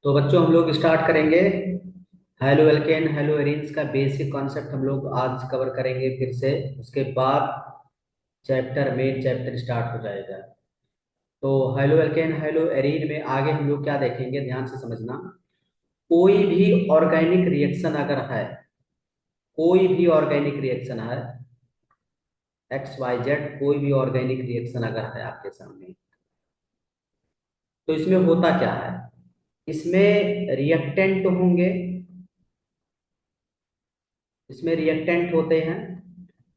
तो बच्चों हम लोग स्टार्ट करेंगे। हेलो एल्केन हेलो एरीन्स का बेसिक कॉन्सेप्ट हम लोग आज कवर करेंगे फिर से। उसके बाद चैप्टर मेन चैप्टर स्टार्ट हो जाएगा। तो हेलो एल्केन हेलो एरीन में आगे हम लोग क्या देखेंगे, ध्यान से समझना। कोई भी ऑर्गेनिक रिएक्शन अगर है, कोई भी ऑर्गेनिक रिएक्शन है, एक्स वाई जेड, कोई भी ऑर्गेनिक रिएक्शन अगर है आपके सामने, तो इसमें होता क्या है। इसमें रिएक्टेंट होंगे, इसमें रिएक्टेंट होते हैं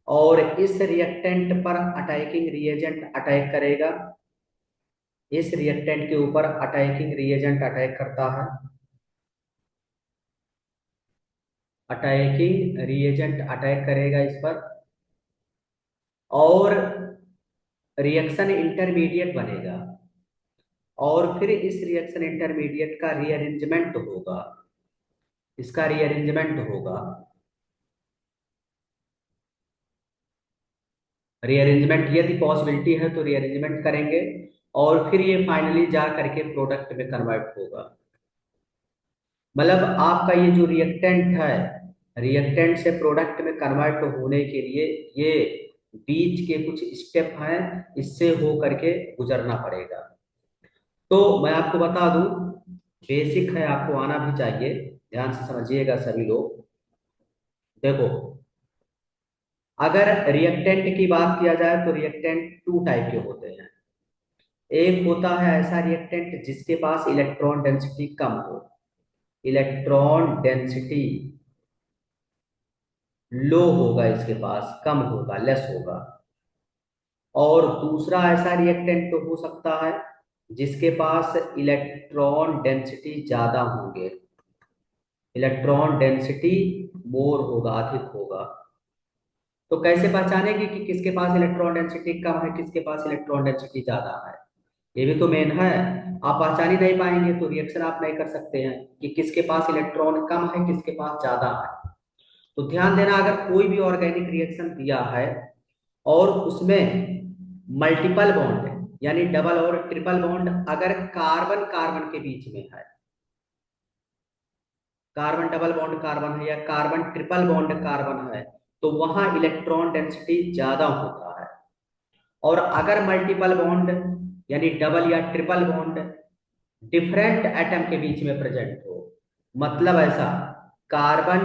और इस रिएक्टेंट पर अटैकिंग रिएजेंट अटैक करेगा। इस रिएक्टेंट के ऊपर अटैकिंग रिएजेंट अटैक करता है, अटैकिंग रिएजेंट अटैक करेगा इस पर, और रिएक्शन इंटरमीडिएट बनेगा। और फिर इस रिएक्शन इंटरमीडिएट का रीअरेंजमेंट होगा, इसका रीअरेंजमेंट होगा। रीअरेंजमेंट यदि पॉसिबिलिटी है तो रीअरेंजमेंट करेंगे और फिर ये फाइनली जा करके प्रोडक्ट में कन्वर्ट होगा। मतलब आपका ये जो रिएक्टेंट है, रिएक्टेंट से प्रोडक्ट में कन्वर्ट होने के लिए ये बीच के कुछ स्टेप हैं, इससे हो करके गुजरना पड़ेगा। तो मैं आपको बता दूं, बेसिक है, आपको आना भी चाहिए। ध्यान से समझिएगा सभी लोग। देखो, अगर रिएक्टेंट की बात किया जाए तो रिएक्टेंट टू टाइप के होते हैं। एक होता है ऐसा रिएक्टेंट जिसके पास इलेक्ट्रॉन डेंसिटी कम हो, इलेक्ट्रॉन डेंसिटी लो होगा, इसके पास कम होगा, लेस होगा। और दूसरा ऐसा रिएक्टेंट तो हो सकता है जिसके पास इलेक्ट्रॉन डेंसिटी ज्यादा होंगे, इलेक्ट्रॉन डेंसिटी मोर होगा, अधिक होगा। तो कैसे पहचानेंगे कि किसके पास इलेक्ट्रॉन डेंसिटी कम है, किसके पास इलेक्ट्रॉन डेंसिटी ज्यादा है। ये भी तो मेन है। आप पहचान ही नहीं पाएंगे तो रिएक्शन आप नहीं कर सकते हैं कि किसके पास इलेक्ट्रॉन कम है, किसके पास ज्यादा है। तो ध्यान देना, अगर कोई भी ऑर्गेनिक रिएक्शन दिया है और उसमें मल्टीपल बॉन्ड यानी डबल और ट्रिपल बॉन्ड अगर कार्बन कार्बन के बीच में है, कार्बन डबल बॉन्ड कार्बन है या कार्बन ट्रिपल बॉन्ड कार्बन है, तो वहां इलेक्ट्रॉन डेंसिटी ज्यादा होता है। और अगर मल्टीपल बॉन्ड यानी डबल या ट्रिपल बॉन्ड डिफरेंट एटम के बीच में प्रेजेंट हो, मतलब ऐसा कार्बन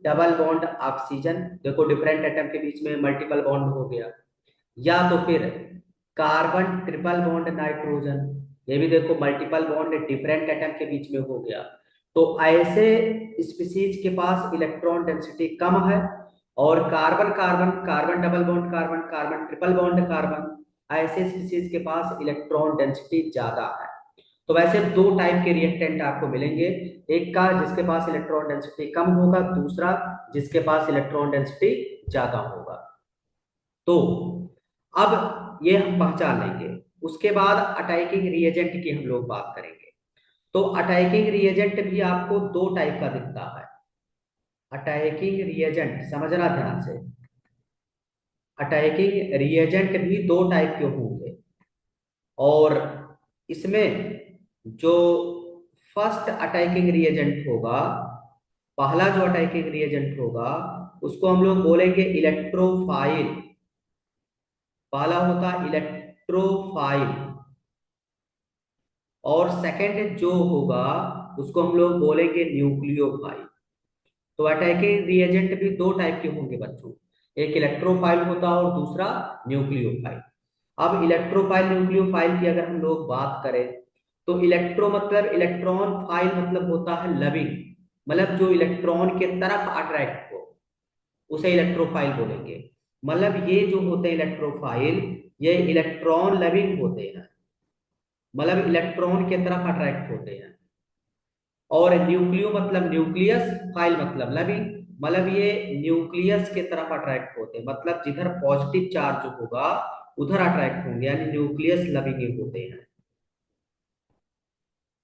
डबल बॉन्ड ऑक्सीजन, देखो डिफरेंट एटम के बीच में मल्टीपल बॉन्ड हो गया, या तो फिर कार्बन ट्रिपल बॉन्ड नाइट्रोजन, ये भी देखो मल्टीपल बॉन्ड डिफरेंट एटम के बीच में हो गया। तो ऐसे स्पीसीज के पास इलेक्ट्रॉन डेंसिटी कम है और carbon carbon, carbon double bond carbon, carbon triple bond carbon, ऐसे स्पीसीज के पास इलेक्ट्रॉन डेंसिटी ज्यादा है। तो वैसे दो टाइप के रिएक्टेंट आपको मिलेंगे, एक का जिसके पास इलेक्ट्रॉन डेंसिटी कम होगा, दूसरा जिसके पास इलेक्ट्रॉन डेंसिटी ज्यादा होगा। तो अब ये हम पहचान लेंगे। उसके बाद अटैकिंग रिएजेंट की हम लोग बात करेंगे। तो अटैकिंग रिएजेंट भी आपको दो टाइप का दिखता है। अटैकिंग रिएजेंट समझना ध्यान से, अटैकिंग रिएजेंट भी दो टाइप के होंगे। और इसमें जो फर्स्ट अटैकिंग रिएजेंट होगा, पहला जो अटैकिंग रिएजेंट होगा, उसको हम लोग बोलेंगे इलेक्ट्रोफाइल। पहला होता इलेक्ट्रोफाइल और सेकंड जो होगा उसको हम लोग बोलेंगे न्यूक्लियोफाइल। तो अटैकिंग रिएजेंट भी दो टाइप के होंगे बच्चों, एक इलेक्ट्रोफाइल होता है और दूसरा न्यूक्लियोफाइल। अब इलेक्ट्रोफाइल न्यूक्लियोफाइल की अगर हम लोग बात करें, तो इलेक्ट्रो मतलब इलेक्ट्रॉन, फाइल मतलब होता है लविंग, मतलब जो इलेक्ट्रॉन के तरफ अट्रैक्ट हो, उसे इलेक्ट्रोफाइल बोलेंगे। मतलब ये जो होते हैं इलेक्ट्रोफाइल, ये इलेक्ट्रॉन लविंग होते हैं, मतलब इलेक्ट्रॉन के तरफ अट्रैक्ट होते हैं। और न्यूक्लियो मतलब न्यूक्लियस, फाइल मतलब लविंग, मतलब ये न्यूक्लियस के तरफ अट्रैक्ट होते हैं, मतलब जिधर पॉजिटिव चार्ज होगा उधर अट्रैक्ट होंगे, यानी न्यूक्लियस लविंग होते हैं।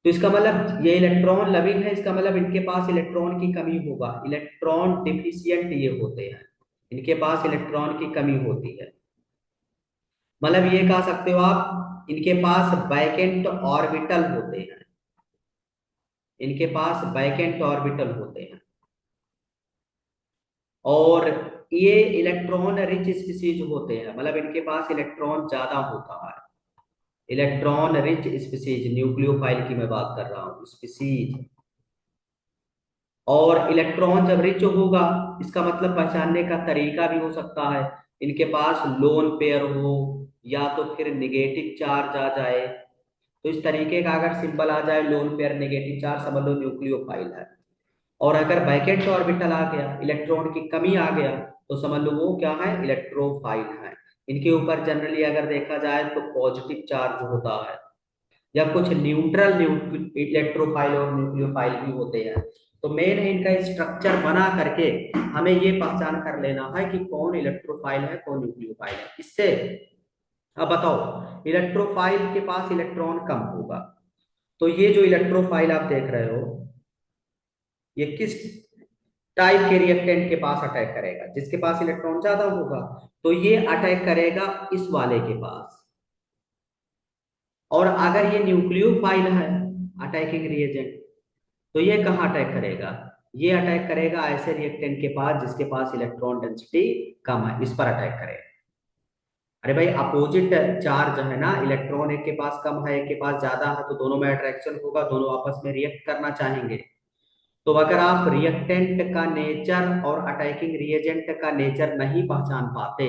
तो इसका मतलब ये इलेक्ट्रॉन लविंग है, इसका मतलब इनके पास इलेक्ट्रॉन की कमी होगा, इलेक्ट्रॉन डिफिशियंट ये होते हैं, इनके पास इलेक्ट्रॉन की कमी होती है। मतलब ये कह सकते हो आप, इनके पास वैकेंट ऑर्बिटल होते हैं, इनके पास वैकेंट ऑर्बिटल होते हैं, और ये इलेक्ट्रॉन रिच स्पीसीज होते हैं, मतलब इनके पास इलेक्ट्रॉन ज्यादा होता है। इलेक्ट्रॉन रिच स्पीसीज, न्यूक्लियोफाइल की मैं बात कर रहा हूँ, स्पीसीज। और इलेक्ट्रॉन जब रिच होगा, इसका मतलब पहचानने का तरीका भी हो सकता है, इनके पास लोन पेयर हो, या तो फिर निगेटिव चार्ज आ जाए। तो इस तरीके का अगर सिंबल आ जाए, लोन पेयर नेगेटिव चार्ज, समझ लो न्यूक्लियोफाइल है। और अगर वैकेंट ऑर्बिटल आ गया, इलेक्ट्रॉन की कमी आ गया, तो समझ लो वो क्या है, इलेक्ट्रोफाइल है। इनके ऊपर जनरली अगर देखा जाए तो पॉजिटिव चार्ज होता है, या कुछ न्यूट्रल इलेक्ट्रोफाइल और न्यूक्लियोफाइल भी होते हैं। तो मेन है इनका स्ट्रक्चर बना करके हमें ये पहचान कर लेना है कि कौन इलेक्ट्रोफाइल है, कौन न्यूक्लियोफाइल है। इससे अब बताओ, इलेक्ट्रोफाइल के पास इलेक्ट्रॉन कम होगा, तो ये जो इलेक्ट्रोफाइल आप देख रहे हो, ये किस टाइप के रिएक्टेंट के पास अटैक करेगा? जिसके पास इलेक्ट्रॉन ज्यादा होगा, तो ये अटैक करेगा इस वाले के पास। और अगर ये न्यूक्लियोफाइल है, अटैकिंग रिएजेंट, तो ये कहाँ अटैक करेगा? ये अटैक करेगा ऐसे रिएक्टेंट के पास जिसके पास इलेक्ट्रॉन डेंसिटी कम है, इस पर अटैक करेगा। अरे भाई, अपोजिट चार्ज है ना, इलेक्ट्रॉन एक के पास कम है, एक के पास ज्यादा है, तो दोनों में अट्रैक्शन होगा, दोनों आपस में रिएक्ट करना चाहेंगे। तो अगर आप रिएक्टेंट का नेचर और अटैकिंग रिएजेंट का नेचर नहीं पहचान पाते,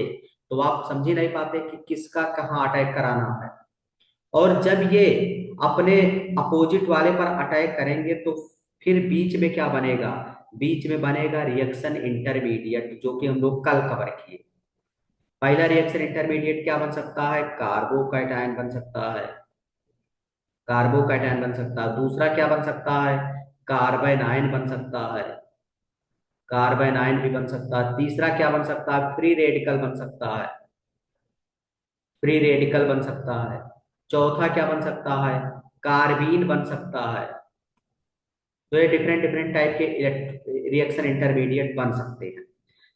तो आप समझ ही नहीं पाते कि किसका कहाँ अटैक कराना है। और जब ये अपने अपोजिट वाले पर अटैक करेंगे, तो फिर बीच में क्या बनेगा? बीच में बनेगा रिएक्शन इंटरमीडिएट, जो कि हम लोग कल कवर किए। पहला रिएक्शन इंटरमीडिएट क्या बन सकता है? कार्बोकैटायन बन सकता है, कार्बोकैटायन बन सकता है। दूसरा क्या बन सकता है? कार्बन आयन बन सकता है, कार्बन आयन भी बन सकता है। तीसरा क्या बन सकता है? फ्री रेडिकल बन सकता है, फ्री रेडिकल बन सकता है। चौथा क्या बन सकता है? कार्बीन बन सकता है। तो ये डिफरेंट डिफरेंट टाइप के रिएक्शन इंटरमीडिएट बन सकते हैं।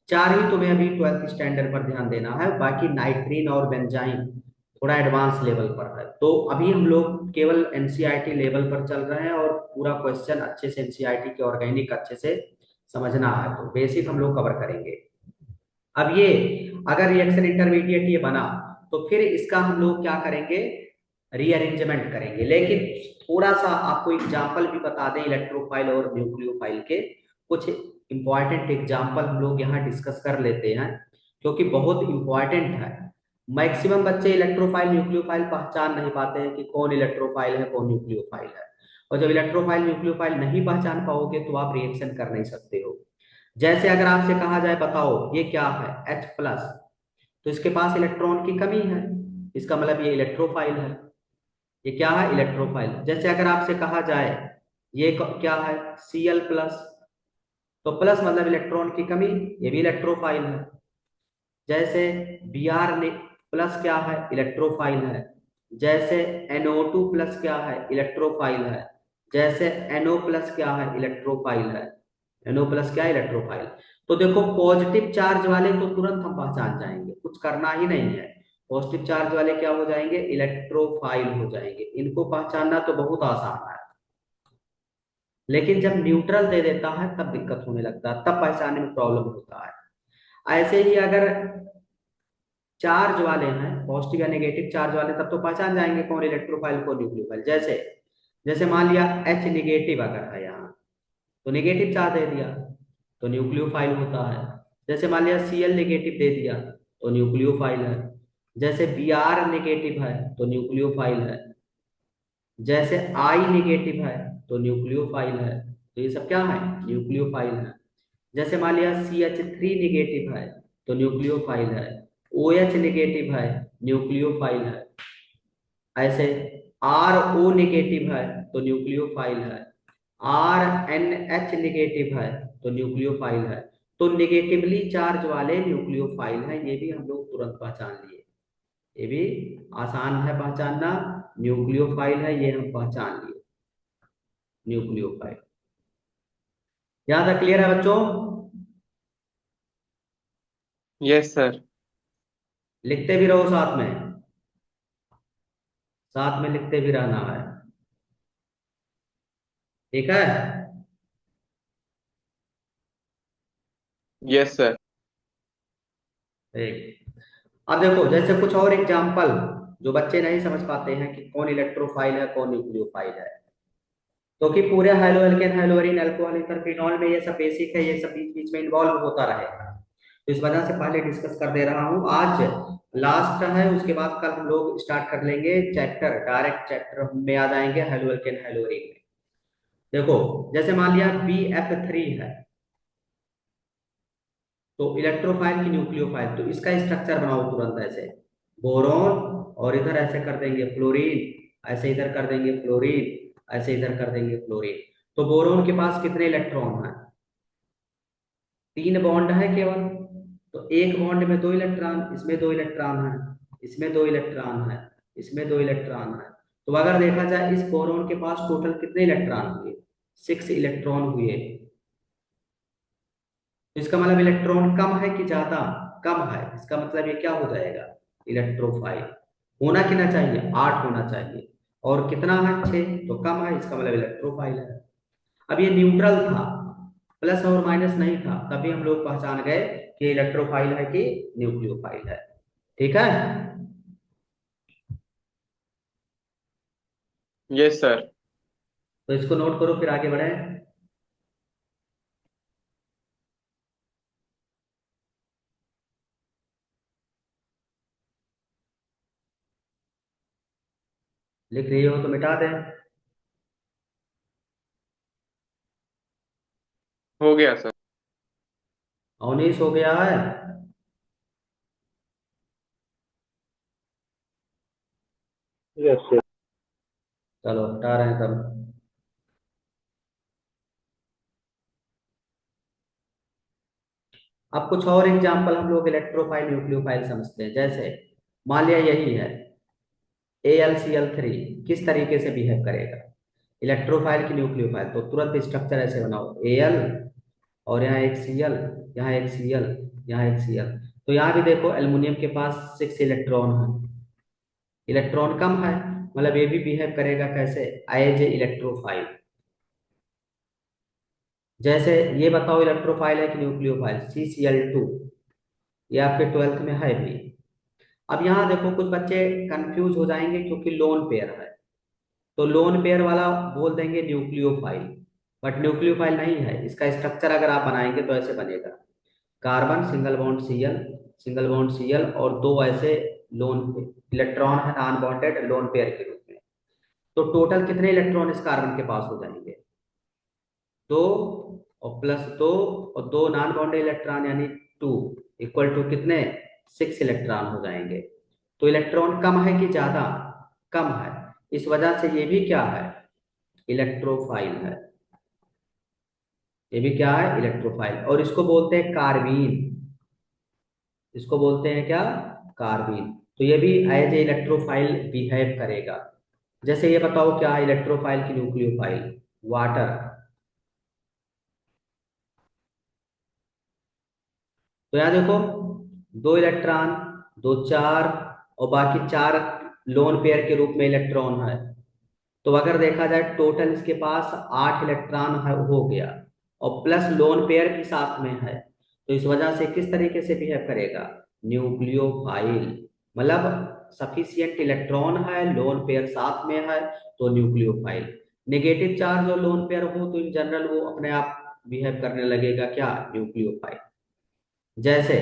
चार ही तुम्हें अभी ट्वेल्थ स्टैंडर्ड पर ध्यान देना है, बाकी नाइट्रीन और बेंजाइन थोड़ा एडवांस लेवल पर है। तो अभी हम लोग केवल एनसीईआरटी लेवल पर चल रहे हैं, और पूरा क्वेश्चन अच्छे से एनसीईआरटी के ऑर्गेनिक अच्छे से समझना है, तो बेसिक हम लोग कवर करेंगे। अब ये अगर रिएक्शन इंटरमीडिएट ये बना, तो फिर इसका हम लोग क्या करेंगे? रीअरेंजमेंट करेंगे। लेकिन थोड़ा सा आपको एग्जाम्पल भी बता दें इलेक्ट्रोफाइल और न्यूक्लियोफाइल के, कुछ इंपॉर्टेंट एग्जाम्पल हम लोग यहाँ डिस्कस कर लेते हैं, क्योंकि बहुत इंपॉर्टेंट है। मैक्सिमम बच्चे इलेक्ट्रोफाइल न्यूक्लियोफाइल पहचान नहीं पाते हैं कि कौन इलेक्ट्रोफाइल है, कौन न्यूक्लियोफाइल है। और जब इलेक्ट्रोफाइल न्यूक्लियोफाइल नहीं पहचान पाओगे, तो आप रिएक्शन कर नहीं सकते हो। जैसे अगर आपसे कहा जाए बताओ ये क्या है, H+, तो इसके पास इलेक्ट्रॉन की कमी है, इसका मतलब ये इलेक्ट्रोफाइल है। ये क्या है? इलेक्ट्रोफाइल। जैसे अगर आपसे कहा जाए ये क्या है, Cl+, तो प्लस मतलब इलेक्ट्रॉन की कमी, ये भी इलेक्ट्रोफाइल है। जैसे Br+ क्या है? इलेक्ट्रोफाइल है। जैसे NO2+ क्या है? इलेक्ट्रोफाइल है। जैसे NO+ क्या है? इलेक्ट्रोफाइल है। NO+ क्या है? इलेक्ट्रोफाइल। तो देखो, पॉजिटिव चार्ज वाले तो तुरंत हम पहचान जाएंगे, कुछ करना ही नहीं है। पॉजिटिव चार्ज वाले क्या हो जाएंगे? इलेक्ट्रोफाइल हो जाएंगे। इनको पहचानना तो बहुत आसान है। लेकिन जब न्यूट्रल दे देता है तब दिक्कत होने लगता है, तब पहचानने में प्रॉब्लम होता है। ऐसे ही अगर चार्ज वाले हैं, पॉजिटिव या नेगेटिव चार्ज वाले, तब तो पहचान जाएंगे कौन इलेक्ट्रोफाइल कौन न्यूक्लियोफाइल। जैसे जैसे मान लिया H- अगर है यहाँ, तो नेगेटिव चार्ज दे दिया तो न्यूक्लियोफाइल होता है। जैसे मान लिया Cl- दे दिया तो न्यूक्लियोफाइल है। जैसे Br- है तो न्यूक्लियोफाइल है। जैसे I- है तो न्यूक्लियोफाइल है। तो ये सब क्या है? न्यूक्लियोफाइल है। जैसे मान लिया CH3- है तो न्यूक्लियोफाइल है। OH- है, न्यूक्लियोफाइल है। ऐसे RO- है तो न्यूक्लियोफाइल है। RNH- है तो न्यूक्लियोफाइल है। तो नेगेटिवली चार्ज वाले न्यूक्लियोफाइल हैं, ये भी हम लोग तुरंत पहचान लिए। ये भी आसान है पहचानना, न्यूक्लियोफाइल है, ये हम पहचान लिए, न्यूक्लियोफाइल। यहां तक क्लियर है बच्चों? Yes sir. लिखते भी रहो साथ में, साथ में लिखते भी रहना है। ठीक है। Yes sir. ठीक। अब देखो जैसे कुछ और एग्जाम्पल जो बच्चे नहीं समझ पाते हैं कि कौन इलेक्ट्रोफाइल है कौन न्यूक्लियोफाइल है। क्योंकि पूरे haloalkane haloarene alcohol ether phenol में ये सब बेसिक है, ये सब बीच बीच में इन्वॉल्व होता रहेगा। तो इस वजह से पहले डिस्कस कर दे रहा हूँ, आज लास्ट है, उसके बाद कल हम लोग स्टार्ट कर लेंगे चैप्टर, डायरेक्ट चैप्टर में आ जाएंगे हाइलो एल्केन हाइलोरीन में। देखो जैसे मान लिया BF3 है, तो इलेक्ट्रोफाइल की न्यूक्लियोफाइल, तो इसका स्ट्रक्चर बनाओ तुरंत ऐसे, बोरॉन, और इधर ऐसे कर देंगे फ्लोरीन, ऐसे इधर कर देंगे फ्लोरीन, ऐसे इधर कर देंगे फ्लोरीन। तो बोरॉन के पास कितने इलेक्ट्रॉन हैं? 3 बॉन्ड है केवल। तो एक बॉन्ड में 2 इलेक्ट्रॉन, इसमें 2 इलेक्ट्रॉन है, इसमें 2 इलेक्ट्रॉन है, इसमें 2 इलेक्ट्रॉन है। तो अगर देखा जाए इस बोरॉन के पास टोटल कितने इलेक्ट्रॉन हुए? 6 इलेक्ट्रॉन हुए। तो इसका मतलब इलेक्ट्रॉन कम है कि ज्यादा? कम है। इसका मतलब ये क्या हो जाएगा? इलेक्ट्रोफाइल। होना कितना चाहिए? 8 होना चाहिए। और कितना है? 6। तो कम है, इसका मतलब इलेक्ट्रोफाइल है। अब ये न्यूट्रल था, प्लस और माइनस नहीं था, तभी हम लोग पहचान गए कि इलेक्ट्रोफाइल है कि न्यूक्लियोफाइल है। ठीक है। Yes sir. तो इसको नोट करो, फिर आगे बढ़े। लिख रही हो तो मिटा दें। हो गया सर। 19 हो गया है। Yes sir. चलो हटा रहे हैं तब। अब कुछ और एग्जाम्पल हम लोग इलेक्ट्रोफाइल न्यूक्लियोफाइल समझते हैं। जैसे मान लिया यही है AlCl3, किस तरीके से बिहेव करेगा? इलेक्ट्रोफाइल की न्यूक्लियोफाइल, तो तुरंत स्ट्रक्चर ऐसे बनाओ, Al, और यहाँ एक Cl, यहाँ एक Cl, यहाँ एक Cl। तो यहाँ भी देखो एल्युमिनियम के पास 6 इलेक्ट्रॉन है, इलेक्ट्रॉन कम है, मतलब ये भी बिहेव करेगा कैसे? As a electrophile. जैसे ये बताओ इलेक्ट्रोफाइल है कि न्यूक्लियोफाइल? CCl2, ये आपके 12th में है भी। अब यहाँ देखो कुछ बच्चे कंफ्यूज हो जाएंगे क्योंकि लोन पेयर है, तो लोन पेयर वाला बोल देंगे न्यूक्लियोफाइल, बट न्यूक्लियोफाइल नहीं है। इसका स्ट्रक्चर अगर आप बनाएंगे तो ऐसे बनेगा, carbon single bond Cl, single bond Cl, और 2 ऐसे लोन इलेक्ट्रॉन है नॉन बॉन्डेड लोन पेयर के रूप में। तो टोटल कितने इलेक्ट्रॉन इस कार्बन के पास हो जाएंगे? 2, और प्लस 2, और 2 नॉन बॉन्डेड इलेक्ट्रॉन यानी 2, इक्वल टू कितने? 6 इलेक्ट्रॉन हो जाएंगे। तो इलेक्ट्रॉन कम है कि ज्यादा? कम है। इस वजह से ये भी क्या है? इलेक्ट्रोफाइल है। ये भी क्या है? इलेक्ट्रोफाइल। और इसको बोलते हैं कार्बीन। इसको बोलते हैं क्या? कार्बीन। तो ये भी एज ए इलेक्ट्रोफाइल बिहेव करेगा। जैसे ये बताओ क्या है इलेक्ट्रोफाइल की न्यूक्लियोफाइल? वाटर। तो यहाँ देखो 2 इलेक्ट्रॉन, 2 4, और बाकी 4 लोन पेयर के रूप में इलेक्ट्रॉन है। तो अगर देखा जाए टोटल इसके पास 8 इलेक्ट्रॉन है, हो गया, और प्लस लोन पेयर भी साथ में है। तो इस वजह से किस तरीके से बिहेव करेगा? न्यूक्लियोफाइल। मतलब सफिशियंट इलेक्ट्रॉन है, लोन पेयर साथ में है, तो न्यूक्लियोफाइल। नेगेटिव चार्ज और लोन पेयर हो तो इन जनरल वो अपने आप बिहेव करने लगेगा क्या? न्यूक्लियोफाइल। जैसे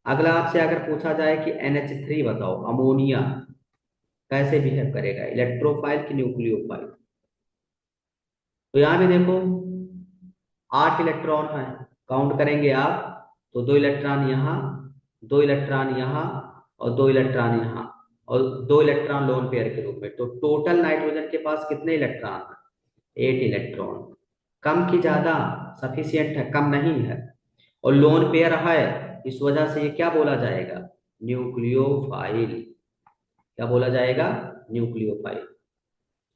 अगला आपसे अगर पूछा जाए कि NH3 बताओ, अमोनिया, कैसे बिहेव करेगा? इलेक्ट्रोफाइल की न्यूक्लियोफाइल? तो यहां भी देखो 8 इलेक्ट्रॉन है, काउंट करेंगे आप तो 2 इलेक्ट्रॉन यहाँ, 2 इलेक्ट्रॉन यहाँ, और 2 इलेक्ट्रॉन यहाँ, और 2 इलेक्ट्रॉन लोन पेयर के रूप में। तो टोटल नाइट्रोजन के पास कितने इलेक्ट्रॉन है? 8 इलेक्ट्रॉन। कम की ज्यादा? सफिशियंट है, कम नहीं है, और लोन पेयर है। इस वजह से ये क्या बोला जाएगा? न्यूक्लियोफाइल। क्या बोला जाएगा? न्यूक्लियोफाइल।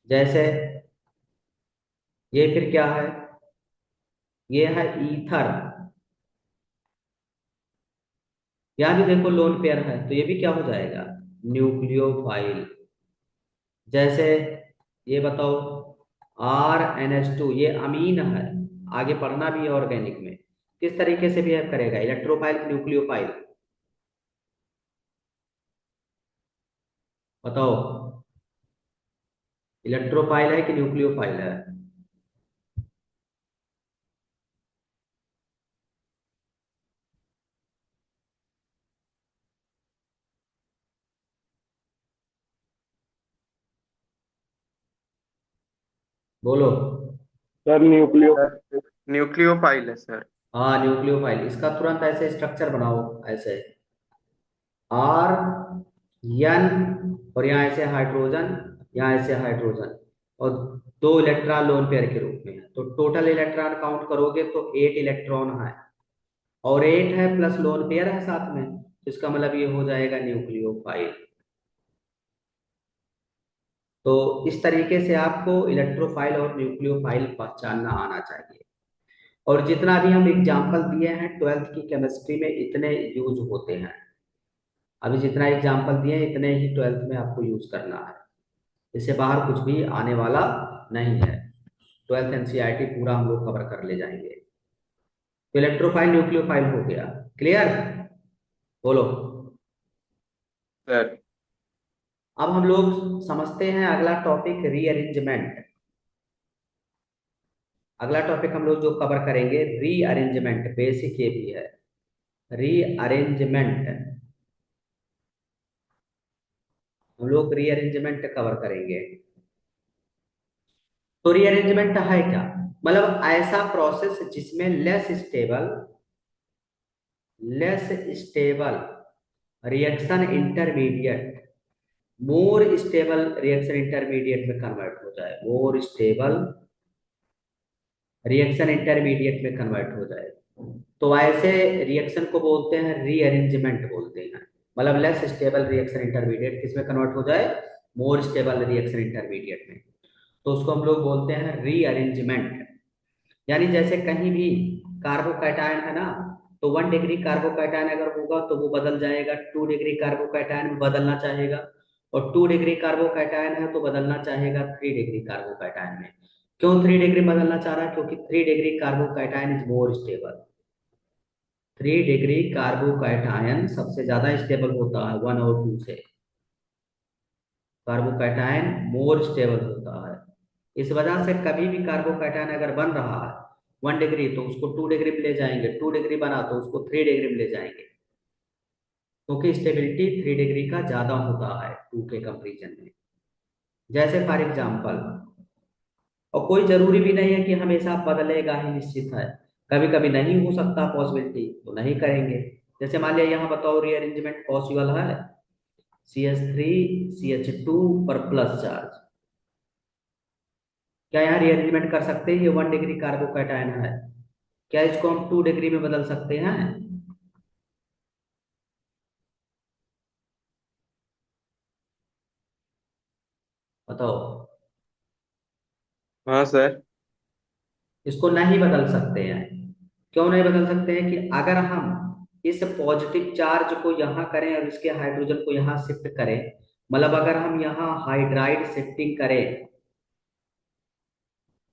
जैसे ये फिर क्या है? ये है ईथर। यहां भी देखो लोन पेयर है, तो ये भी क्या हो जाएगा? न्यूक्लियोफाइल। जैसे ये बताओ RNH2 ये अमीन है, आगे पढ़ना भी है ऑर्गेनिक में। किस तरीके से बिहेव करेगा, इलेक्ट्रोफाइल न्यूक्लियोफाइल, बताओ। इलेक्ट्रोफाइल है कि न्यूक्लियोफाइल है? बोलो। सर न्यूक्लियो न्यूक्लियोफाइल है सर। हाँ न्यूक्लियोफाइल, इसका तुरंत ऐसे स्ट्रक्चर बनाओ, ऐसे आर एन, और यहाँ ऐसे हाइड्रोजन, यहाँ ऐसे हाइड्रोजन, और 2 इलेक्ट्रॉन लोन पेयर के रूप में है। तो टोटल इलेक्ट्रॉन काउंट करोगे तो 8 इलेक्ट्रॉन है, और 8 है प्लस लोन पेयर है साथ में, तो इसका मतलब ये हो जाएगा न्यूक्लियोफाइल। तो इस तरीके से आपको इलेक्ट्रोफाइल और न्यूक्लियोफाइल पहचानना आना चाहिए। और जितना भी हम एग्जाम्पल दिए हैं 12th की केमिस्ट्री में, इतने यूज होते हैं। अभी जितना एग्जाम्पल दिए हैं इतने ही 12th में आपको यूज करना है, इससे बाहर कुछ भी आने वाला नहीं है। 12th एनसीईआरटी पूरा हम लोग कवर कर ले जाएंगे। तो इलेक्ट्रोफाइल न्यूक्लियोफाइल हो गया, क्लियर? बोलो। सर अब हम लोग समझते हैं अगला टॉपिक, रीअरेंजमेंट। अगला टॉपिक हम लोग जो कवर करेंगे रीअरेंजमेंट, बेसिक ये भी है, रीअरेंजमेंट। हम लोग रीअरेंजमेंट कवर करेंगे। तो रीअरेंजमेंट है क्या, मतलब ऐसा प्रोसेस जिसमें less stable reaction intermediate more stable reaction intermediate में कन्वर्ट हो जाए, मोर स्टेबल रिएक्शन इंटरमीडिएट में कन्वर्ट हो जाए। तो ऐसे रिएक्शन को बोलते हैं रीअरेंजमेंट बोलते हैं। मतलब लेस स्टेबल रिएक्शन इंटरमीडिएट किसमें कन्वर्ट हो जाए, मोर स्टेबल रिएक्शन इंटरमीडिएट में, तो उसको हम लोग बोलते हैं रीअरेंजमेंट। यानी जैसे कहीं भी कार्बोकैटायन है ना, तो 1 डिग्री कार्बोकैटायन अगर होगा तो वो बदल जाएगा 2 डिग्री कार्बोकैटायन में, बदलना चाहेगा। और 2 डिग्री कार्बोकैटायन है तो बदलना चाहेगा 3 डिग्री कार्बोकैटायन में। क्यों 3 डिग्री बदलना चाह रहा है, क्योंकि 3 degree carbocation is more stable. 3 degree carbocation सबसे ज्यादा स्टेबल होता है 1 और 2 से, कार्बोकैटायन मोर स्टेबल होता है। इस वजह से कभी भी कार्बोकैटायन अगर बन रहा है 1 डिग्री, तो उसको 2 डिग्री में ले जाएंगे, 2 डिग्री बना तो उसको 3 डिग्री में ले जाएंगे, क्योंकि स्टेबिलिटी 3 डिग्री का ज्यादा होता है 2 के कंपेरिजन में। जैसे फॉर एग्जाम्पल, और कोई जरूरी भी नहीं है कि हमेशा बदलेगा ही, निश्चित है, कभी कभी नहीं हो सकता पॉसिबिलिटी, तो नहीं करेंगे। जैसे मान लिया यहाँ बताओ रीअरेंजमेंट पॉसिबल है, CH3 CH2 पर प्लस चार्ज, क्या यहाँ रीअरेंजमेंट कर सकते हैं? ये 1 डिग्री कार्बोकैटायन है, क्या इसको हम 2 डिग्री में बदल सकते हैं? बताओ। हाँ सर। इसको नहीं बदल सकते हैं। क्यों नहीं बदल सकते हैं, कि अगर हम इस पॉजिटिव चार्ज को यहाँ करें और इसके हाइड्रोजन को यहाँ शिफ्ट करें, मतलब अगर हम यहाँ हाइड्राइड शिफ्टिंग करें,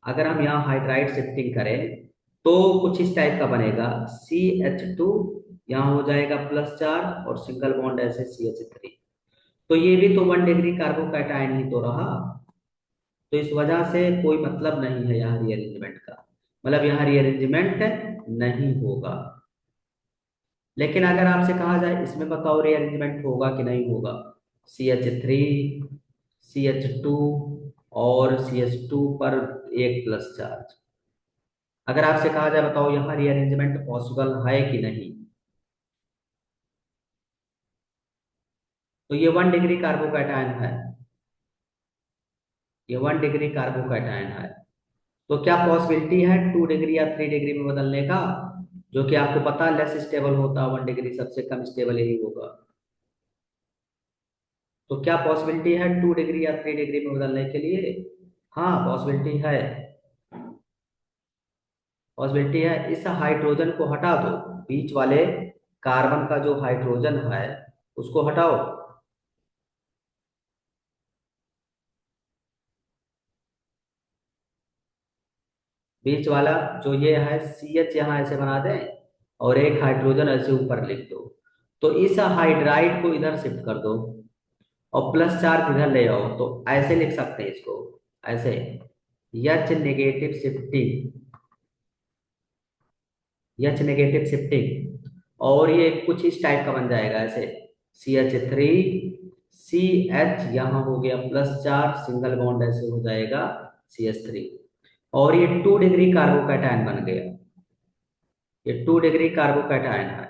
अगर हम यहाँ हाइड्राइड शिफ्टिंग करें तो कुछ इस टाइप का बनेगा, CH2 यहाँ हो जाएगा प्लस चार्ज और सिंगल बॉन्ड ऐसे CH3। तो ये भी तो 1 डिग्री कार्बोकैटायन ही तो रहा। तो इस वजह से कोई मतलब नहीं है यहाँ रीअरेंजमेंट का, मतलब यहाँ रीअरेंजमेंट नहीं होगा। लेकिन अगर आपसे कहा जाए इसमें बताओ रीअरेंजमेंट होगा कि नहीं होगा, CH3 CH2 और CH2 पर एक प्लस चार्ज, अगर आपसे कहा जाए बताओ यहाँ रीअरेंजमेंट पॉसिबल है कि नहीं, तो ये 1 डिग्री कार्बोकैटायन है, ये 1 डिग्री कार्बोकैटायन है। तो क्या पॉसिबिलिटी है 2 डिग्री या 3 डिग्री में बदलने का, जो कि आपको पता लेस स्टेबल होता है 1 डिग्री, सबसे कम स्टेबल यही होगा। तो क्या पॉसिबिलिटी है 2 डिग्री या 3 डिग्री में बदलने के लिए? हाँ पॉसिबिलिटी है, पॉसिबिलिटी है। इस हाइड्रोजन को हटा दो, बीच वाले कार्बन का जो हाइड्रोजन है उसको हटाओ, बीच वाला जो ये है CH यहाँ ऐसे बना दें और एक हाइड्रोजन ऐसे ऊपर लिख दो। तो इस हाइड्राइड को इधर शिफ्ट कर दो और प्लस चार्ज इधर ले आओ, तो ऐसे लिख सकते हैं इसको, ऐसे H negative shifting, H negative shifting. और ये कुछ इस टाइप का बन जाएगा ऐसे CH3 CH, यहाँ हो गया प्लस चार्ज, सिंगल बॉन्ड ऐसे हो जाएगा CH3, और ये 2 डिग्री कार्बोकैटायन बन गया। ये 2 डिग्री कार्बोकैटायन है।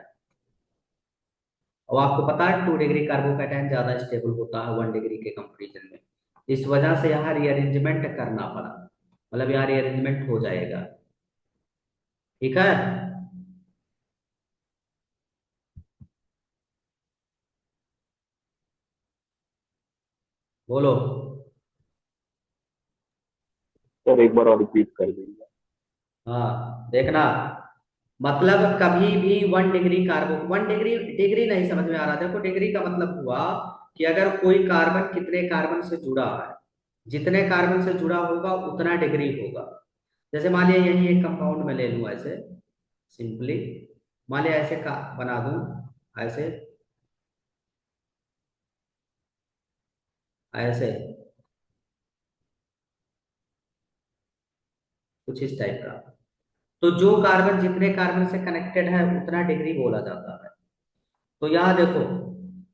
और आपको पता है 2 डिग्री कार्बोकैटायन ज्यादा स्टेबल होता है 1 डिग्री के कंपेरिजन में। इस वजह से यहाँ रीअरेंजमेंट करना पड़ा, मतलब यहाँ रीअरेंजमेंट हो जाएगा। ठीक है। बोलो। सर एक बार और रिपीट कर दीजिए। हाँ देखना, मतलब कभी भी 1 डिग्री डिग्री नहीं समझ में आ रहा। देखो डिग्री का मतलब हुआ कि अगर कोई कार्बन कितने कार्बन से जुड़ा है, जितने कार्बन से जुड़ा होगा उतना डिग्री होगा। जैसे मान लिया यही एक कंपाउंड में ले लूं ऐसे सिंपली, मान लिया ऐसे का बना दूं, ऐसे ऐसे कुछ इस टाइप का। तो जो कार्बन जितने कार्बन से कनेक्टेड है उतना डिग्री बोला जाता है। तो यहाँ देखो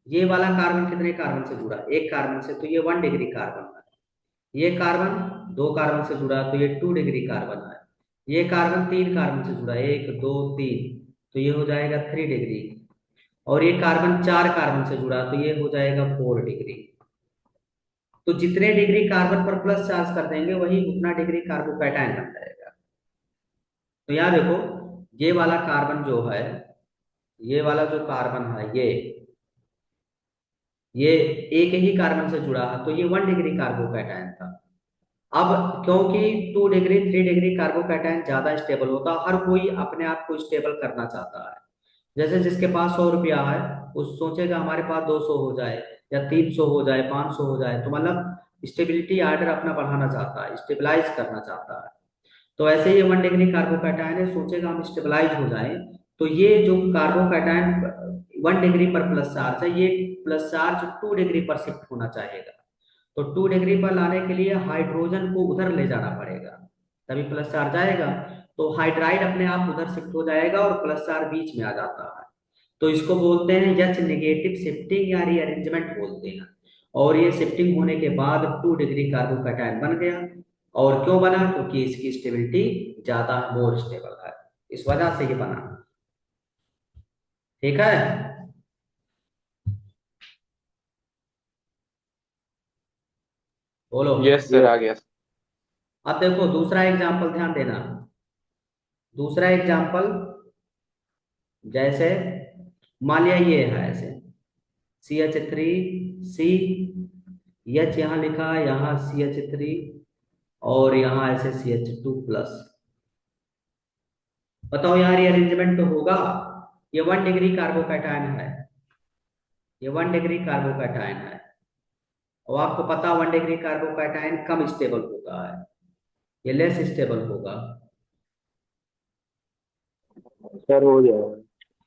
ये वाला कार्बन कितने कार्बन से जुड़ा, एक कार्बन से, तो ये 1 डिग्री कार्बन है। ये कार्बन 2 कार्बन से जुड़ा तो ये 2 डिग्री कार्बन है। ये कार्बन 3 कार्बन से जुड़ा, 1 2 3, तो ये हो जाएगा 3 डिग्री। और ये कार्बन 4 कार्बन से जुड़ा तो ये हो जाएगा 4 डिग्री। तो जितने डिग्री कार्बन पर प्लस चार्ज कर देंगे वही उतना डिग्री कार्बोकैटायन बन जाएगा। तो यहाँ देखो ये वाला कार्बन जो है, ये वाला जो कार्बन है ये एक ही कार्बन से जुड़ा है, तो ये 1 डिग्री कार्बोकैटायन था। अब क्योंकि 2 डिग्री 3 डिग्री कार्बोकैटायन ज्यादा स्टेबल होता है, हर कोई अपने आप को स्टेबल करना चाहता है। जैसे जिसके पास 100 रुपया है वो सोचेगा हमारे पास 200 हो जाए या 300 हो जाए 500 हो जाए, तो मतलब स्टेबिलिटी आर्डर अपना बढ़ाना चाहता है, स्टेबलाइज करना चाहता है। तो ऐसे ही 1 डिग्री कार्बोकैटायन है, सोचेगा हम स्टेबलाइज हो जाए, तो ये जो कार्बोकैटायन 1 डिग्री पर प्लस चार्ज है, ये प्लस चार्ज 2 डिग्री पर शिफ्ट होना चाहेगा। तो 2 डिग्री पर लाने के लिए हाइड्रोजन को उधर ले जाना पड़ेगा, तभी प्लस चार्ज आएगा। तो हाइड्राइड अपने आप उधर शिफ्ट हो जाएगा और प्लस चार्ज बीच में आ जाता है। तो इसको बोलते हैं H नेगेटिव शिफ्टिंग या रीअरेंजमेंट बोलते हैं। और ये शिफ्टिंग होने के बाद 2 डिग्री कार्बोकैटायन बन गया। और क्यों बना, क्योंकि इसकी स्टेबिलिटी ज्यादा मोर स्टेबल है, इस वजह से ये बना। ठीक है। बोलो। यस सर, आ गया। अब देखो दूसरा एग्जाम्पल ध्यान देना। दूसरा एग्जाम्पल जैसे मान लिया ये है ऐसे CH3 H यहाँ लिखा, यहाँ CH3 और यहाँ ऐसे CH2+। बताओ यार ये अरेंजमेंट तो होगा। ये 1 डिग्री कार्बोकैटायन है, ये 1 डिग्री कार्बोकैटायन है। और आपको पता 1 डिग्री कार्बोकैटायन कम स्टेबल होता है, ये लेस स्टेबल होगा। सर हो जाएगा,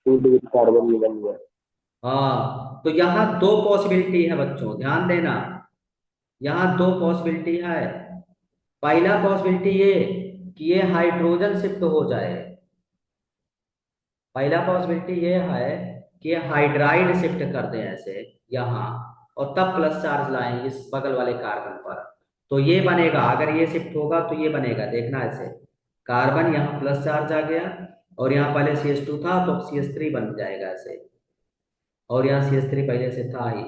2 डिग्री कार्बन मिल गया। हाँ तो यहाँ दो पॉसिबिलिटी है बच्चों, ध्यान देना। यहाँ दो पॉसिबिलिटी है। पहला पॉसिबिलिटी ये कि ये हाइड्रोजन शिफ्ट हो जाए, पहला पॉसिबिलिटी ये है कि हाइड्राइड शिफ्ट कर दें ऐसे यहाँ, और तब प्लस चार्ज लाएं इस बगल वाले कार्बन पर। तो ये बनेगा, अगर ये शिफ्ट होगा तो ये बनेगा, देखना ऐसे कार्बन यहाँ प्लस चार्ज आ गया और यहाँ पहले CH2 था तो CH3 बन जाएगा ऐसे, और यहाँ CH3 पहले से था ही।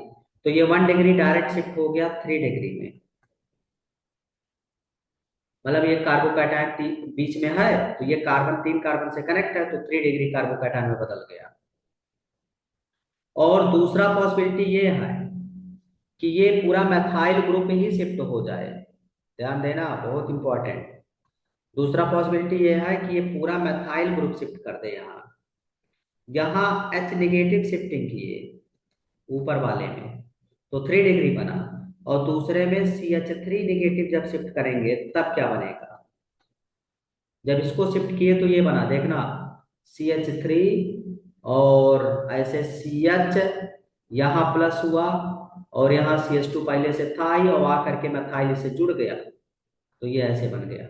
तो ये 1 डिग्री डायरेक्ट शिफ्ट हो गया 3 डिग्री में। मतलब ये कार्बोकैटायन बीच में है, तो ये कार्बन 3 कार्बन से कनेक्ट है तो 3 डिग्री कार्बोकैटायन में बदल गया। और दूसरा पॉसिबिलिटी ये है कि ये पूरा मैथाइल ग्रुप में ही शिफ्ट हो जाए, ध्यान देना बहुत इंपॉर्टेंट। दूसरा पॉसिबिलिटी ये है कि ये पूरा मैथाइल ग्रुप शिफ्ट कर दे यहाँ, यहाँ H नेगेटिव शिफ्टिंग किए ऊपर वाले में तो 3 डिग्री बना, और दूसरे में CH3 नेगेटिव जब शिफ्ट करेंगे तब क्या बनेगा। जब इसको शिफ्ट किए तो ये बना, देखना, CH3, और ऐसे CH, यहाँ प्लस हुआ, और यहाँ CH2 पहले से था ही, और आ करके methyl से जुड़ गया, तो ये ऐसे बन गया।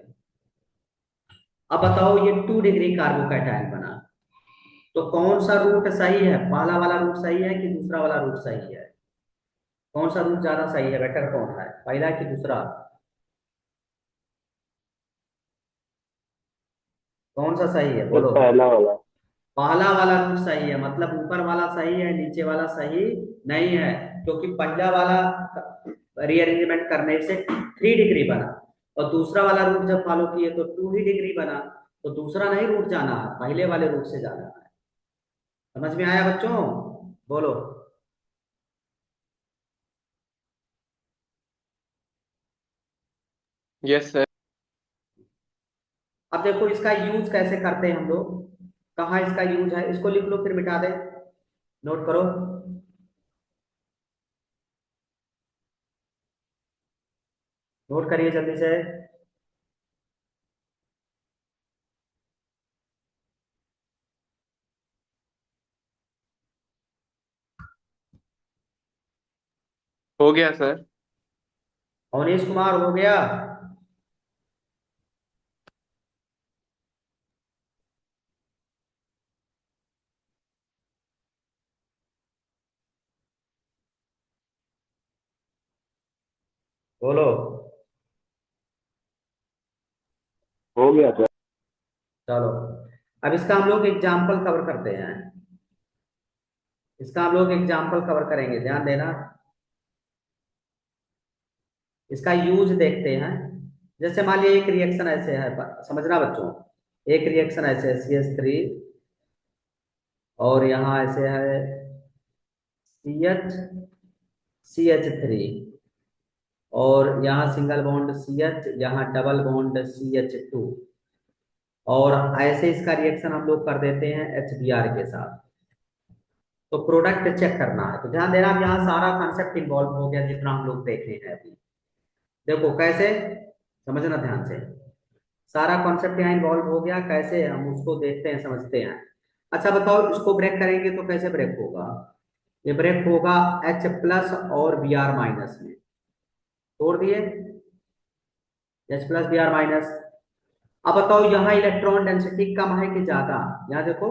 अब बताओ ये 2 डिग्री कार्बोकैटायन बना, तो कौन सा रूट सही है? पहला वाला रूट सही है कि दूसरा वाला रूट सही है? कौन सा रूट ज्यादा सही है, बेटर कौन है, पहला कि दूसरा? कौन सा सही है, सर बोलो। पहला वाला। पहला वाला रूट सही है, मतलब ऊपर वाला सही है, नीचे वाला सही नहीं है, क्योंकि पहला वाला रीअरेंजमेंट करने से 3 डिग्री बना, और दूसरा वाला रूट जब फॉलो किए तो 2 ही डिग्री बना। तो दूसरा नहीं रूट जाना है, पहले वाले रूट से जाना है। समझ में आया बच्चों? बोलो। Yes sir. अब देखो इसका यूज कैसे करते हैं हम लोग, कहाँ इसका यूज है, इसको लिख लो फिर मिटा दे, नोट करो। नोट करिए जल्दी से। हो गया सर। अवनीश कुमार हो गया? बोलो। हो गया सर। चलो, अब इसका हम लोग एग्जाम्पल कवर करते हैं। इसका हम लोग एग्जाम्पल कवर करेंगे, ध्यान देना। इसका यूज देखते हैं। जैसे मान लिया एक रिएक्शन ऐसे है, समझना बच्चों, एक रिएक्शन ऐसे है CH3, और यहाँ ऐसे है CH3, और यहाँ सिंगल बॉन्ड CH, यहाँ डबल बॉन्ड CH2, और ऐसे इसका रिएक्शन हम लोग कर देते हैं HBr के साथ। तो प्रोडक्ट चेक करना है, तो ध्यान देना, अब यहाँ सारा कॉन्सेप्ट इन्वॉल्व हो गया जितना हम लोग देख रहे हैं अभी। देखो कैसे, समझना ध्यान से, सारा कॉन्सेप्ट यहाँ इन्वॉल्व हो गया, कैसे हम उसको देखते हैं, समझते हैं। अच्छा बताओ, इसको ब्रेक करेंगे तो कैसे ब्रेक होगा? ये ब्रेक होगा H+ और Br- में, तोड़ दिए, H+Br-। अब बताओ यहाँ इलेक्ट्रॉन डेंसिटी कम है कि ज्यादा? यहाँ देखो,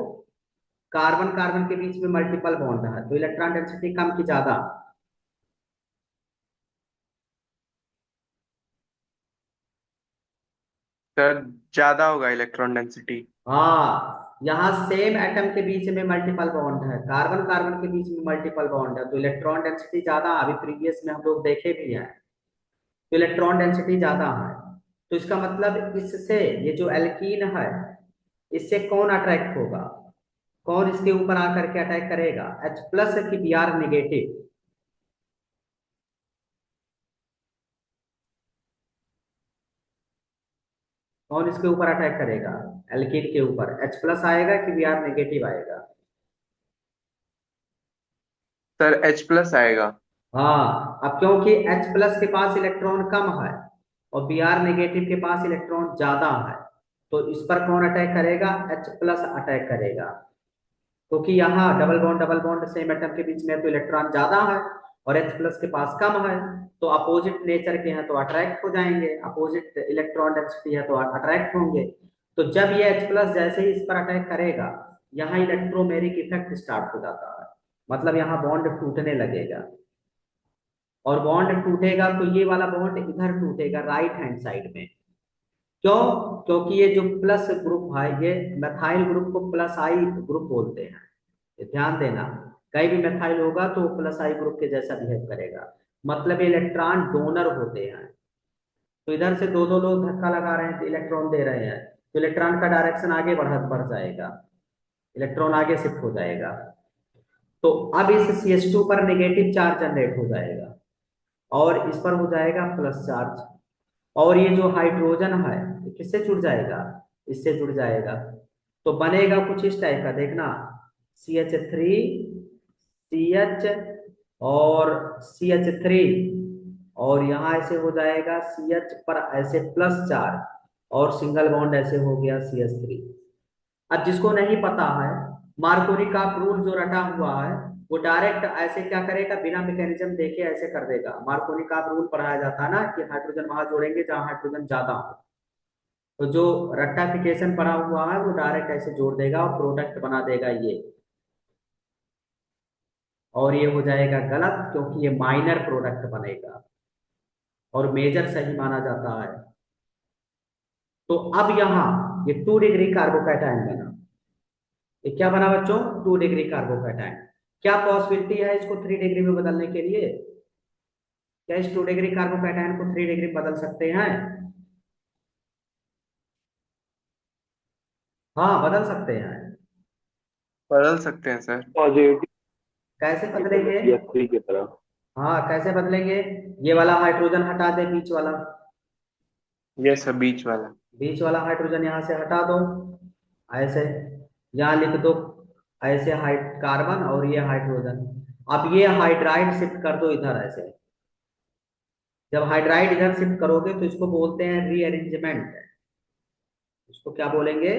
कार्बन कार्बन के बीच में मल्टीपल बॉन्ड है, तो इलेक्ट्रॉन डेंसिटी कम की ज्यादा? सर ज्यादा होगा इलेक्ट्रॉन डेंसिटी। हाँ, यहाँ सेम एटम के बीच में मल्टीपल बॉन्ड है, कार्बन कार्बन के बीच में मल्टीपल बॉन्ड है, तो इलेक्ट्रॉन डेंसिटी ज्यादा, अभी प्रीवियस में हम लोग देखे भी हैं, तो इलेक्ट्रॉन डेंसिटी ज्यादा है। तो इसका मतलब इससे, ये जो एल्कीन है, इससे कौन अट्रैक्ट होगा, कौन इसके ऊपर आकर के अटैक करेगा, H+ की Br-। कौन इसके ऊपर अटैक करेगा, एल्कीन के ऊपर H+ आएगा कि Br- आएगा? सर H+ आएगा। हाँ, अब क्योंकि H+ के पास इलेक्ट्रॉन कम है, और Br- के पास इलेक्ट्रॉन ज्यादा है, तो इस पर कौन अटैक करेगा, H+ अटैक करेगा, क्योंकि यहाँ डबल बॉन्ड सेम एटम के बीच में है, तो इलेक्ट्रॉन ज्यादा है, और H+ के पास कम है, तो अपोजिट नेचर के हैं तो अट्रैक्ट हो जाएंगे, अपोजिट इलेक्ट्रॉन डेंसिटी है तो अट्रैक्ट होंगे। तो जब ये H+ जैसे ही इस पर अटैक करेगा, यहाँ इलेक्ट्रोमेरिक इफेक्ट स्टार्ट हो जाता है, मतलब यहाँ बॉन्ड टूटने लगेगा, और बॉन्ड टूटेगा तो ये वाला बॉन्ड इधर टूटेगा, राइट हैंड साइड में। क्यों? क्योंकि ये जो प्लस ग्रुप है, ये मेथाइल ग्रुप को प्लस आई ग्रुप बोलते हैं, ये ध्यान देना। कहीं भी मेथाइल होगा तो प्लस आई ग्रुप के जैसा बिहेव करेगा, मतलब इलेक्ट्रॉन डोनर होते हैं। तो इधर से दो दो लोग धक्का लगा रहे हैं तो इलेक्ट्रॉन दे रहे हैं, तो इलेक्ट्रॉन का डायरेक्शन आगे बढ़ जाएगा, इलेक्ट्रॉन आगे शिफ्ट हो जाएगा। तो अब इस CH2 पर नेगेटिव चार्ज जनरेट हो जाएगा, और इस पर हो जाएगा प्लस चार्ज, और ये जो हाइड्रोजन है ये किससे जुड़ जाएगा, इससे जुड़ जाएगा। तो बनेगा कुछ इस टाइप का, देखना, CH3, CH, और CH3, और यहाँ ऐसे हो जाएगा CH पर ऐसे प्लस चार्ज, और सिंगल बॉन्ड ऐसे हो गया CH3। अब जिसको नहीं पता है, मार्कोनी का रूल जो रटा हुआ है वो डायरेक्ट ऐसे क्या करेगा, बिना मैकेनिज्म देखे ऐसे कर देगा। मार्कोनी का रूल पढ़ाया जाता है ना कि हाइड्रोजन वहां जोड़ेंगे जहां हाइड्रोजन ज्यादा हो। तो जो रट्टाफिकेशन पड़ा हुआ है वो डायरेक्ट ऐसे जोड़ देगा और प्रोडक्ट बना देगा ये। और ये हो जाएगा गलत, क्योंकि ये माइनर प्रोडक्ट बनेगा और मेजर सही माना जाता है। तो अब यहाँ ये 2 डिग्री कार्बोकैटायन बना। ये क्या बना बच्चों? 2 डिग्री कार्बोकैटायन। क्या पॉसिबिलिटी है इसको 3 डिग्री में बदलने के लिए? क्या इस 2 डिग्री कार्बोकैटायन को 3 डिग्री में बदल सकते हैं? हाँ, बदल सकते हैं। बदल सकते हैं सर। पॉजिटिव कैसे की तरह, बदलेंगे? CH3 की तरह। हाँ, कैसे बदलेंगे? ये वाला हाइड्रोजन हटा दे, बीच वाला। ये सब बीच वाला। बीच वाला हाइड्रोजन यहाँ से हटा दो, ऐसे। यहाँ लिख दो ऐसे हाइड कार्बन और ये हाइड्रोजन। अब ये हाइड्राइड शिफ्ट कर दो इधर ऐसे। जब हाइड्राइड इधर शिफ्ट करोगे तो इसको बोलते हैं रीअरेंजमेंट। इसको क्या बोलेंगे?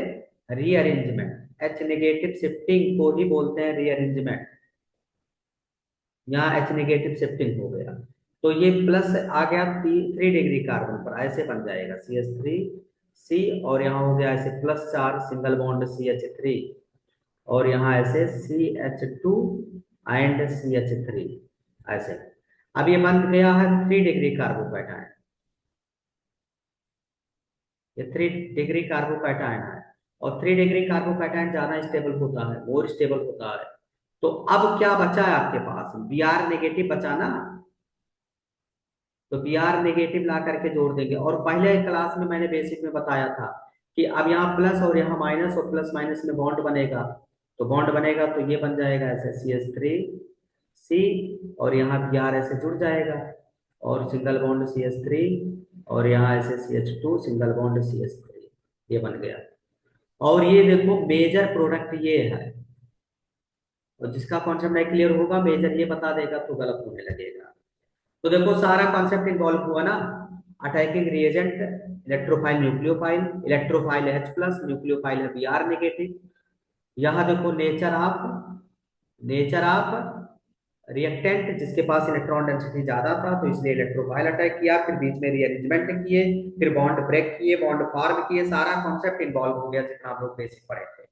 रीअरेंजमेंट। H नेगेटिव शिफ्टिंग को ही बोलते हैं रीअरेंजमेंट। यहाँ H नेगेटिव शिफ्टिंग हो गया। तो ये प्लस आ गया 3 डिग्री कार्बन पर, ऐसे बन जाएगा CH3C। और यहाँ हो गया ऐसे +4 सिंगल बॉन्ड CH3। और यहाँ ऐसे CH2 एंड CH3 ऐसे। अब ये बन गया है 3 डिग्री कार्बोकैटायन। ये 3 डिग्री कार्बोकैटायन है। और 3 डिग्री कार्बोकैटायन ज्यादा स्टेबल होता है, मोर स्टेबल होता है। तो अब क्या बचा है आपके पास? Br नेगेटिव बचा ना। तो Br नेगेटिव ला करके जोड़ देंगे। और पहले क्लास में मैंने बेसिक में बताया था कि अब यहाँ प्लस और यहाँ माइनस, और प्लस माइनस में बॉन्ड बनेगा। तो बॉन्ड बनेगा तो ये बन जाएगा ऐसे CH3C। और यहाँ Br ऐसे जुड़ जाएगा और सिंगल बॉन्ड CH3। और यहाँ ऐसे CH2 सिंगल बॉन्ड CH3। ये बन गया। और ये देखो मेजर प्रोडक्ट ये है। और जिसका कॉन्सेप्ट नहीं क्लियर होगा, मेजर ये बता देगा तो गलत होने लगेगा। तो देखो सारा कॉन्सेप्ट इन्वॉल्व हुआ ना। Attacking reagent, electrophile nucleophile, electrophile H+, nucleophile है Br नेगेटिव। यहाँ देखो नेचर ऑफ रिएक्टेंट, जिसके पास इलेक्ट्रॉन डेंसिटी ज्यादा था तो इसलिए इलेक्ट्रोफाइल अटैक किया, फिर बीच में रीअरेंजमेंट किए, फिर बॉन्ड ब्रेक किए, बॉन्ड फॉर्म किए। सारा कॉन्सेप्ट इन्वॉल्व हो गया जितना आप लोग बेसिक पढ़े थे।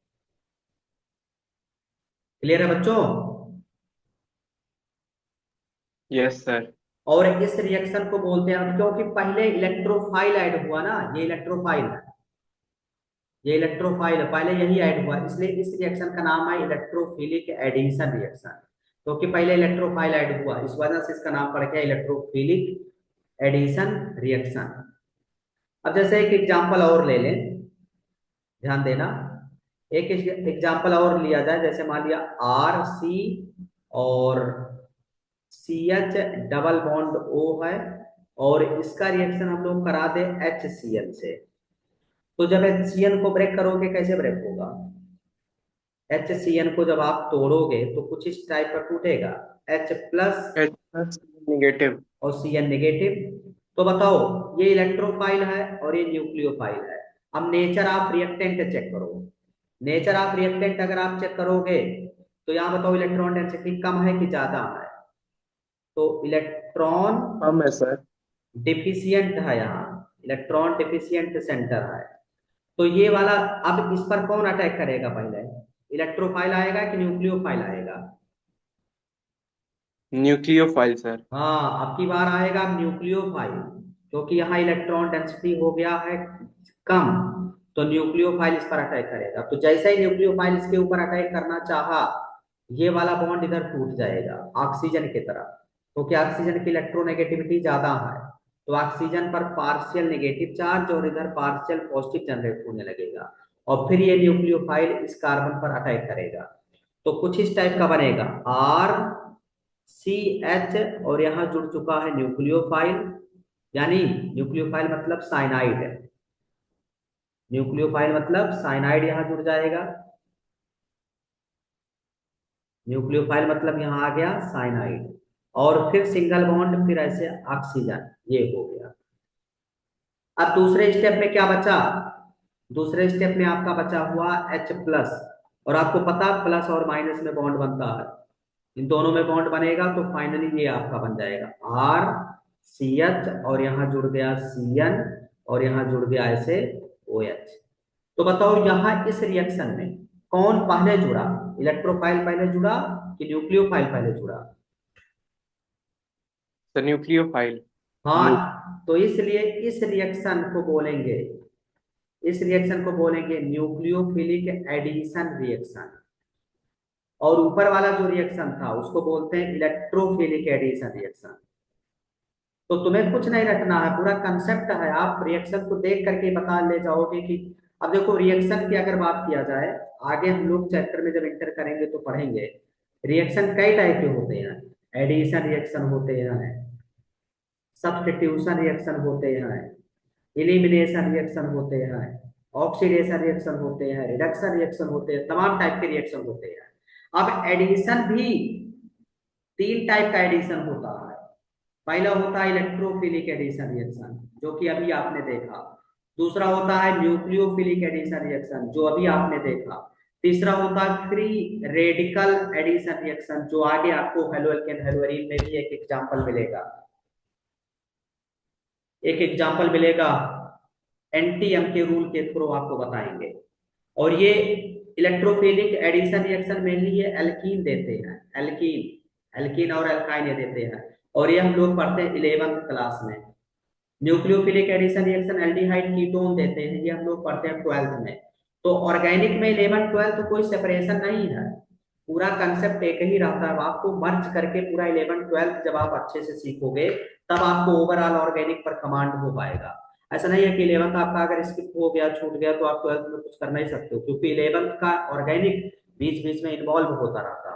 क्लियर है बच्चों? Yes sir. और इस रिएक्शन को बोलते हैं, क्योंकि पहले इलेक्ट्रोफाइल ऐड हुआ ना, ये इलेक्ट्रोफाइल है, ये इलेक्ट्रोफाइल पहले यही ऐड हुआ, इसलिए इस रिएक्शन का नाम है इलेक्ट्रोफिलिक एडिशन रिएक्शन। क्योंकि पहले इलेक्ट्रोफाइल ऐड हुआ, इस वजह से इसका नाम पड़ गया इलेक्ट्रोफिलिक एडिशन रिएक्शन। अब जैसे एक एग्जांपल और ले लें, ध्यान देना। एक एग्जांपल और लिया जाए, जैसे मान लिया RC और CH डबल बॉन्ड O है, और इसका रिएक्शन हम लोग करा दे HCl से। तो जब HCl को ब्रेक करोगे, कैसे ब्रेक होगा? HCl को जब आप तोड़ोगे तो कुछ इस टाइप का टूटेगा, H+ H+ नेगेटिव। और Cl नेगेटिव। तो बताओ, ये इलेक्ट्रोफाइल है और ये न्यूक्लियोफाइल है। अब नेचर ऑफ रिएक्टेंट चेक करो। नेचर ऑफ रिएक्टेंट अगर आप चेक करोगे तो यहाँ बताओ इलेक्ट्रॉन डेंसिटी कम है कि ज्यादा है? तो इलेक्ट्रॉन कम है सर। डिफिशियंट है, यहाँ इलेक्ट्रॉन डिफिशियंट सेंटर है। तो ये वाला, अब इस पर कौन अटैक करेगा पहले? इलेक्ट्रोफाइल आएगा कि न्यूक्लियोफाइल आएगा? Nucleophile sir. हाँ, अब की बार आएगा न्यूक्लियोफाइल, क्योंकि यहाँ इलेक्ट्रॉन डेंसिटी हो गया है कम। तो न्यूक्लियोफाइल इस पर अटैक करेगा। तो जैसे ही न्यूक्लियोफाइल इसके ऊपर अटैक करना चाहा, ये वाला बॉन्ड इधर टूट जाएगा ऑक्सीजन की तरह, क्योंकि ऑक्सीजन की इलेक्ट्रोनेगेटिविटी ज्यादा है। तो ऑक्सीजन पर पार्शियल नेगेटिव चार्ज और इधर पार्शियल पॉजिटिव जनरेट होने लगेगा, और फिर ये न्यूक्लियोफाइल इस कार्बन पर अटैक करेगा। तो कुछ इस टाइप का बनेगा RCH, और यहाँ जुड़ चुका है न्यूक्लियोफाइल, यानी न्यूक्लियोफाइल मतलब साइनाइड है। न्यूक्लियोफाइल मतलब साइनाइड यहाँ जुड़ जाएगा। न्यूक्लियोफाइल मतलब यहाँ आ गया साइनाइड, और फिर सिंगल बॉन्ड, फिर ऐसे ऑक्सीजन, ये हो गया। अब दूसरे स्टेप में क्या बचा? दूसरे स्टेप में आपका बचा हुआ H प्लस, और आपको पता प्लस और माइनस में बॉन्ड बनता है, इन दोनों में बॉन्ड बनेगा तो फाइनली ये आपका बन जाएगा RCH, और यहाँ जुड़ गया CN, और यहाँ जुड़ गया ऐसे OH। तो बताओ यहाँ इस रिएक्शन में कौन पहले जुड़ा, इलेक्ट्रोफाइल पहले जुड़ा कि न्यूक्लियोफाइल पहले जुड़ा? Sir nucleophile. हाँ, तो इसलिए इस रिएक्शन को बोलेंगे न्यूक्लियोफिलिक एडिशन रिएक्शन, और ऊपर वाला जो रिएक्शन था उसको बोलते हैं इलेक्ट्रोफिलिक एडिशन रिएक्शन। तो तुम्हें कुछ नहीं रटना है, पूरा कंसेप्ट है, आप रिएक्शन को देख करके बता ले जाओगे कि अब देखो रिएक्शन की अगर बात किया जाए, आगे हम लोग चैप्टर में जब इंटर करेंगे तो पढ़ेंगे रिएक्शन कई टाइप के होते हैं। एडिशन रिएक्शन होते हैं, सब्स्टिट्यूशन रिएक्शन होते हैं, इलिमिनेशन रिएक्शन होते हैं, ऑक्सीडेशन रिएक्शन होते हैं, रिडक्शन रिएक्शन होते हैं, तमाम टाइप के रिएक्शन होते हैं। अब एडिशन भी तीन टाइप का एडिशन होता है। पहला होता है इलेक्ट्रोफिलिक एडिशन रिएक्शन, जो कि अभी आपने देखा। दूसरा होता है न्यूक्लियोफिलिक एडिशन रिएक्शन, जो अभी आपने देखा। तीसरा होता है फ्री रेडिकल एडिशन रिएक्शन, जो आगे आपको हेलो एल्केन हेलो एरीन में भी एक एग्जांपल मिलेगा, एनटीएम के रूल के थ्रू आपको बताएंगे। और ये इलेक्ट्रोफिलिक एडिशन रिएक्शन मेनली ये एल्कीन देते हैं, एल्कीन और एल्काइन ये देते हैं, और ये हम लोग पढ़ते हैं 11th क्लास में। Nucleophilic addition reaction aldehyde ketone देते हैं, ये हम लोग पढ़ते हैं 12th में। तो ऑर्गेनिक में 11 12 कोई सेपरेशन नहीं है, पूरा कंसेप्ट एक ही रहता है। आपको मर्ज करके पूरा 11 12 जब आप अच्छे से सीखोगे तब आपको ओवरऑल ऑर्गेनिक पर कमांड हो पाएगा। ऐसा नहीं है कि 11th आपका अगर स्किप हो गया, छूट गया, तो आप 12th में कुछ कर नहीं सकते हो, क्योंकि 11th का ऑर्गेनिक बीच बीच में इन्वॉल्व होता रहता है।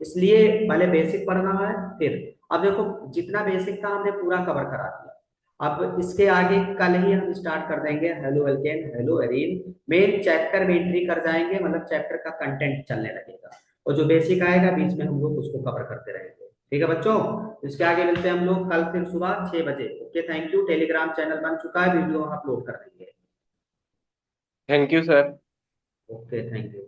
इसलिए पहले बेसिक पढ़ना है, फिर अब देखो जितना बेसिक था हमने पूरा कवर करा दिया। अब इसके आगे कल ही हम स्टार्ट कर देंगे halo alkane hello arene, main chapter में एंट्री कर जाएंगे, मतलब चैप्टर का कंटेंट चलने लगेगा, और जो बेसिक आएगा बीच में हम लोग उसको कवर करते रहेंगे। ठीक है बच्चों, इसके आगे मिलते हैं हम लोग कल फिर सुबह 6 बजे। Okay, thank you. Telegram channel बन चुका है, वीडियो अपलोड कर देंगे। Thank you sir. Okay, thank you.